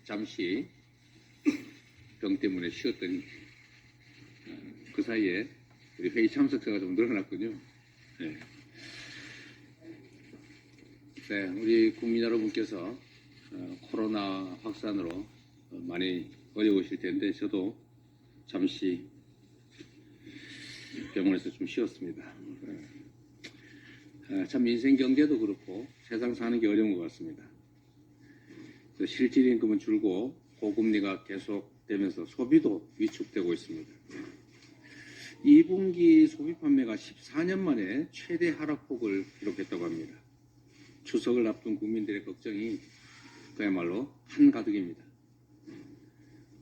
잠시 병 때문에 쉬었더니 그 사이에 우리 회의 참석자가 좀 늘어났군요. 네. 네, 우리 국민 여러분께서 코로나 확산으로 많이 어려우실 텐데 저도 잠시 병원에서 좀 쉬었습니다. 참 인생 경제도 그렇고 세상 사는 게 어려운 것 같습니다. 실질 임금은 줄고 고금리가 계속되면서 소비도 위축되고 있습니다. 2분기 소비 판매가 14년 만에 최대 하락폭을 기록했다고 합니다. 추석을 앞둔 국민들의 걱정이 그야말로 한가득입니다.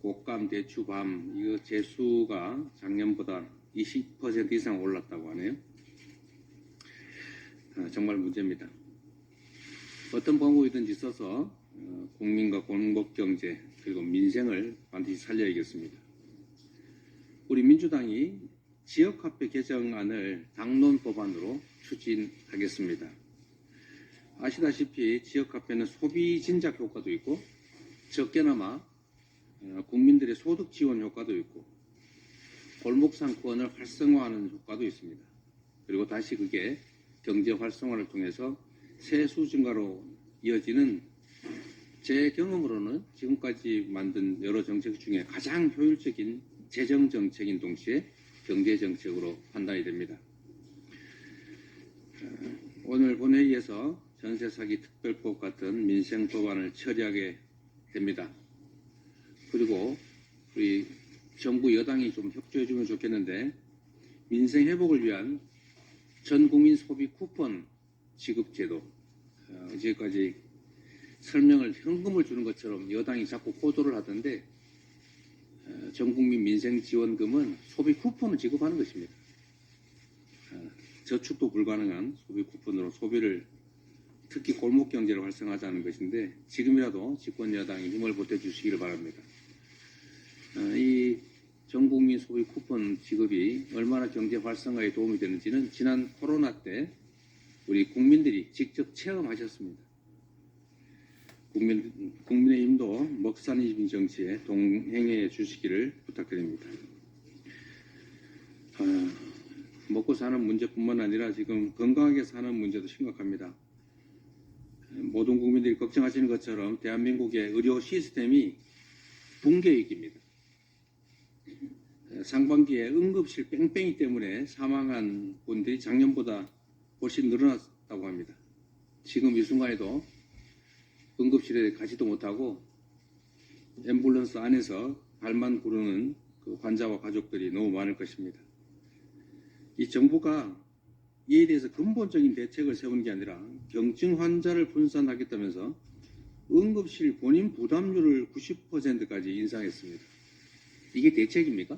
곡감, 대추, 밤, 이거 재수가 작년보다 20% 이상 올랐다고 하네요. 정말 문제입니다. 어떤 방법이든지 써서 국민과 공급경제 그리고 민생을 반드시 살려야겠습니다. 우리 민주당이 지역화폐 개정안을 당론 법안으로 추진하겠습니다. 아시다시피 지역화폐는 소비 진작 효과도 있고 적게나마 국민들의 소득 지원 효과도 있고 골목 상권을 활성화하는 효과도 있습니다. 그리고 다시 그게 경제 활성화를 통해서 세수 증가로 이어지는 제 경험으로는 지금까지 만든 여러 정책 중에 가장 효율적인 재정 정책인 동시에 경제 정책으로 판단이 됩니다. 오늘 본회의에서 전세 사기 특별법 같은 민생 법안을 처리하게 됩니다. 그리고 우리 정부 여당이 좀 협조해 주면 좋겠는데 민생 회복을 위한 전 국민 소비 쿠폰 지급 제도 이제까지 설명을 현금을 주는 것처럼 여당이 자꾸 호도를 하던데 전 국민 민생 지원금은 소비 쿠폰을 지급하는 것입니다. 저축도 불가능한 소비 쿠폰으로 소비를 특히 골목 경제를 활성화하자는 것인데 지금이라도 집권 여당이 힘을 보태주시기를 바랍니다. 이 전 국민 소비 쿠폰 지급이 얼마나 경제 활성화에 도움이 되는지는 지난 코로나 때 우리 국민들이 직접 체험하셨습니다. 국민의힘도 먹사님 정치에 동행해 주시기를 부탁드립니다. 먹고 사는 문제뿐만 아니라 지금 건강하게 사는 문제도 심각합니다. 모든 국민들이 걱정하시는 것처럼 대한민국의 의료 시스템이 붕괴 위기입니다. 상반기에 응급실 뺑뺑이 때문에 사망한 분들이 작년보다 훨씬 늘어났다고 합니다. 지금 이 순간에도 응급실에 가지도 못하고 앰뷸런스 안에서 발만 구르는 그 환자와 가족들이 너무 많을 것입니다. 이 정부가 이에 대해서 근본적인 대책을 세우는 게 아니라 경증 환자를 분산하겠다면서 응급실 본인 부담률을 90%까지 인상했습니다. 이게 대책입니까?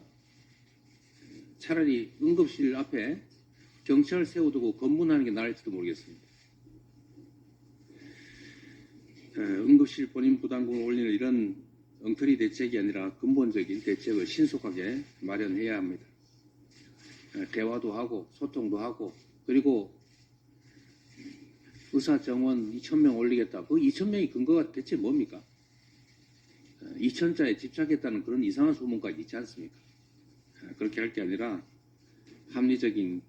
차라리 응급실 앞에 경찰 세워두고 검문하는 게 나을지도 모르겠습니다. 응급실 본인 부담금을 올리는 이런 엉터리 대책이 아니라 근본적인 대책을 신속하게 마련해야 합니다. 대화도 하고 소통도 하고 그리고 의사 정원 2,000명 올리겠다. 그 2,000명의 근거가 대체 뭡니까? 2,000자에 집착했다는 그런 이상한 소문까지 있지 않습니까? 그렇게 할 게 아니라 합리적인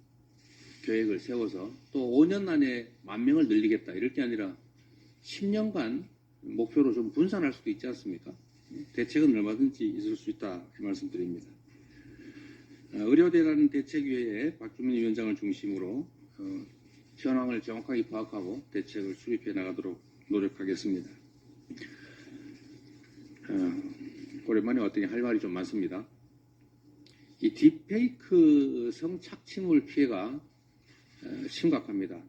계획을 세워서 또 5년 안에 10,000명을 늘리겠다. 이럴 게 아니라 10년간 목표로 좀 분산할 수도 있지 않습니까? 대책은 얼마든지 있을 수 있다 이 말씀드립니다. 의료대란 대책위회에 박주민 위원장을 중심으로 현황을 정확하게 파악하고 대책을 수립해 나가도록 노력하겠습니다. 오랜만에 왔더니 할 말이 좀 많습니다. 이 딥페이크 성착취물 피해가 심각합니다.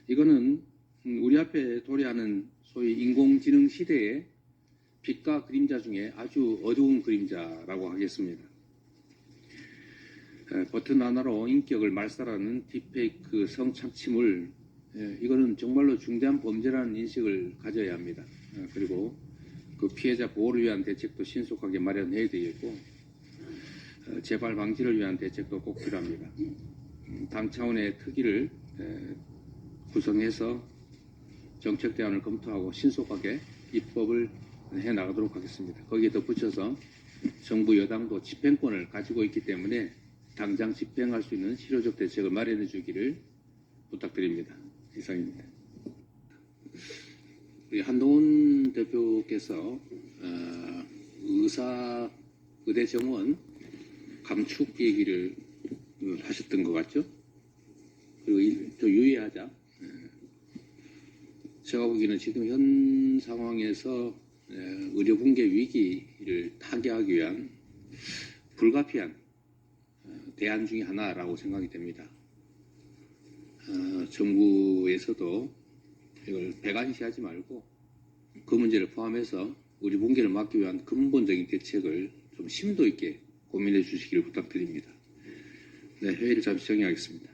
이거는 우리 앞에 도래하는 소위 인공지능 시대의 빛과 그림자 중에 아주 어두운 그림자라고 하겠습니다. 버튼 하나로 인격을 말살하는 딥페이크 성착취물 이거는 정말로 중대한 범죄라는 인식을 가져야 합니다. 그리고 그 피해자 보호를 위한 대책도 신속하게 마련해야 되겠고 재발 방지를 위한 대책도 꼭 필요합니다. 당 차원의 특위를 구성해서 정책 대안을 검토하고 신속하게 입법을 해 나가도록 하겠습니다. 거기에 덧붙여서 정부 여당도 집행권을 가지고 있기 때문에 당장 집행할 수 있는 실효적 대책을 마련해 주기를 부탁드립니다. 이상입니다. 우리 한동훈 대표께서 의대 정원 감축 얘기를 하셨던 것 같죠? 그리고 좀 유의하자. 제가 보기에는 지금 현 상황에서 의료 붕괴 위기를 타개하기 위한 불가피한 대안 중에 하나라고 생각이 됩니다. 정부에서도 이걸 배관시하지 말고 그 문제를 포함해서 의료 붕괴를 막기 위한 근본적인 대책을 좀 심도 있게 고민해 주시기를 부탁드립니다. 네, 회의를 잠시 정리하겠습니다.